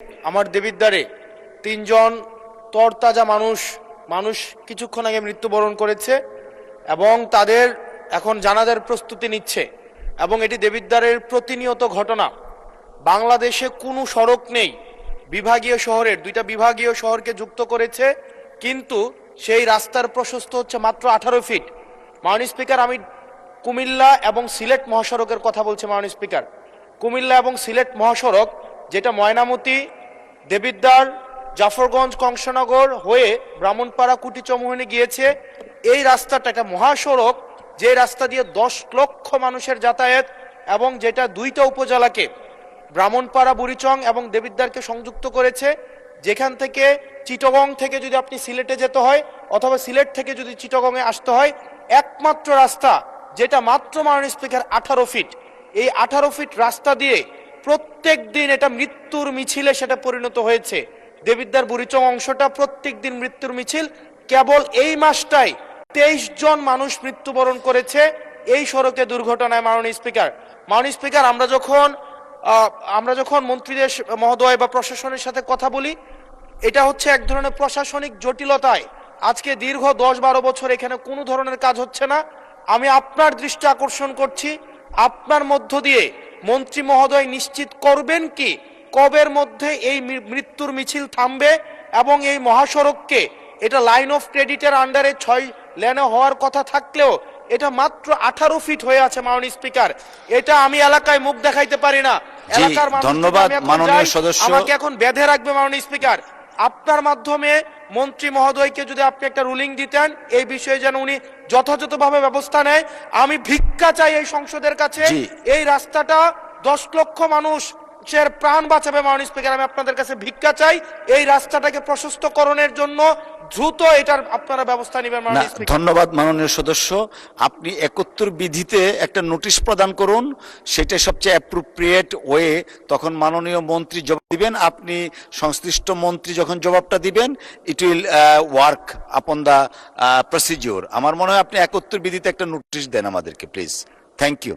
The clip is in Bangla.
আমার দেবিদ্বারে তিনজন তরতাজা মানুষ কিছুক্ষণ আগে মৃত্যুবরণ করেছে এবং তাদের এখন জানাজার প্রস্তুতি নিচ্ছে এবং এটি দেবিদ্বারের প্রতিনিয়ত ঘটনা। বাংলাদেশে কোনো সড়ক নেই, বিভাগীয় শহরের দুইটা বিভাগীয় শহরকে যুক্ত করেছে, কিন্তু সেই রাস্তার প্রশস্ত হচ্ছে মাত্র 18 ফিট। মাননীয় স্পিকার, আমি কুমিল্লা এবং সিলেট মহাসড়কের কথা বলছি। মাননীয় স্পিকার, কুমিল্লা এবং সিলেট মহাসড়ক যেটা ময়নামতি, দেবিদ্বার, জাফরগঞ্জ, কংসনগর হয়ে ব্রাহ্মণপাড়া, কুটিচমুহনী গিয়েছে, এই রাস্তাটা একটা মহাসড়ক, যে রাস্তা দিয়ে 10 লক্ষ মানুষের যাতায়াত এবং যেটা দুইটা উপজেলাকে ব্রাহ্মণপাড়া, বুড়িচং এবং দেবিদ্বারকে সংযুক্ত করেছে। যেখান থেকে চিটাগং থেকে যদি আপনি সিলেটে যেতে হয় অথবা সিলেট থেকে যদি চিটাগংয়ে আসতে হয়, একমাত্র রাস্তা যেটা মাত্র মাননীয় স্পিকার 18 ফিট। এই 18 ফিট রাস্তা দিয়ে প্রত্যেক দিন এটা মৃত্যুর মিছিলে সেটা পরিণত হয়েছে। দেবিদ্বার বুড়িচং অংশটা প্রত্যেক দিন মৃত্যুর মিছিল। কেবল এই মাসটাই 23 জন মানুষ মৃত্যুবরণ করেছে এই সড়কে দুর্ঘটনায়। মাননীয় স্পিকার, আমরা যখন মন্ত্রীদের মহোদয় বা প্রশাসনের সাথে কথা বলি, এটা হচ্ছে এক ধরনের প্রশাসনিক জটিলতায় আজকে দীর্ঘ 10-12 বছর এখানে কোনো ধরনের কাজ হচ্ছে না। আমি আপনার দৃষ্টি আকর্ষণ করছি, আপনার মধ্য দিয়ে মন্ত্রী মহোদয় নিশ্চিত করবেন কি কবের মধ্যে এই মৃত্যুর মিছিল থামবে এবং এই মহাসড়ককে, এটা লাইন অফ ক্রেডিটের আন্ডারে 6 লেনে হওয়ার কথা থাকলেও এটা মাত্র 18 ফিট হয়ে আছে। মাননীয় স্পিকার, এটা আমি এলাকায় মুখ দেখাইতে পারি না। এলাকার মানুষ, ধন্যবাদ মাননীয় সদস্য, আমাকে এখন বেঁধে রাখবে। মাননীয় স্পিকার, আপনার মাধ্যমে মন্ত্রী মহোদয়কে যদি আপনি একটা রুলিং দিতেন এই বিষয়ে যেন উনি যথাযথভাবে ব্যবস্থা নেয়। আমি ভিক্ষা চাই এই সংসদের কাছে, এই রাস্তাটা 10 লক্ষ মানুষের প্রাণ বাঁচাবে। মাননীয় স্পিকার, আমি আপনাদের কাছে ভিক্ষা চাই, এই রাস্তাটাকে প্রশস্তকরণের জন্য দ্রুত এটার আপনারা ব্যবস্থা নেবেন। ধন্যবাদ মাননীয় সদস্য। আপনি 71 বিধিতে একটা নোটিশ প্রদান করুন, সেটা সবচেয়ে অ্যাপ্রোপ্রিয়েট ওয়ে। তখন মাননীয় মন্ত্রী জবাব দিবেন, আপনি সংশ্লিষ্ট মন্ত্রী যখন জবাবটা দিবেন, it will work upon the procedure. আমার মনে হয় আপনি 71 বিধিতে একটা নোটিশ দেন আমাদেরকে, প্লিজ। Thank you.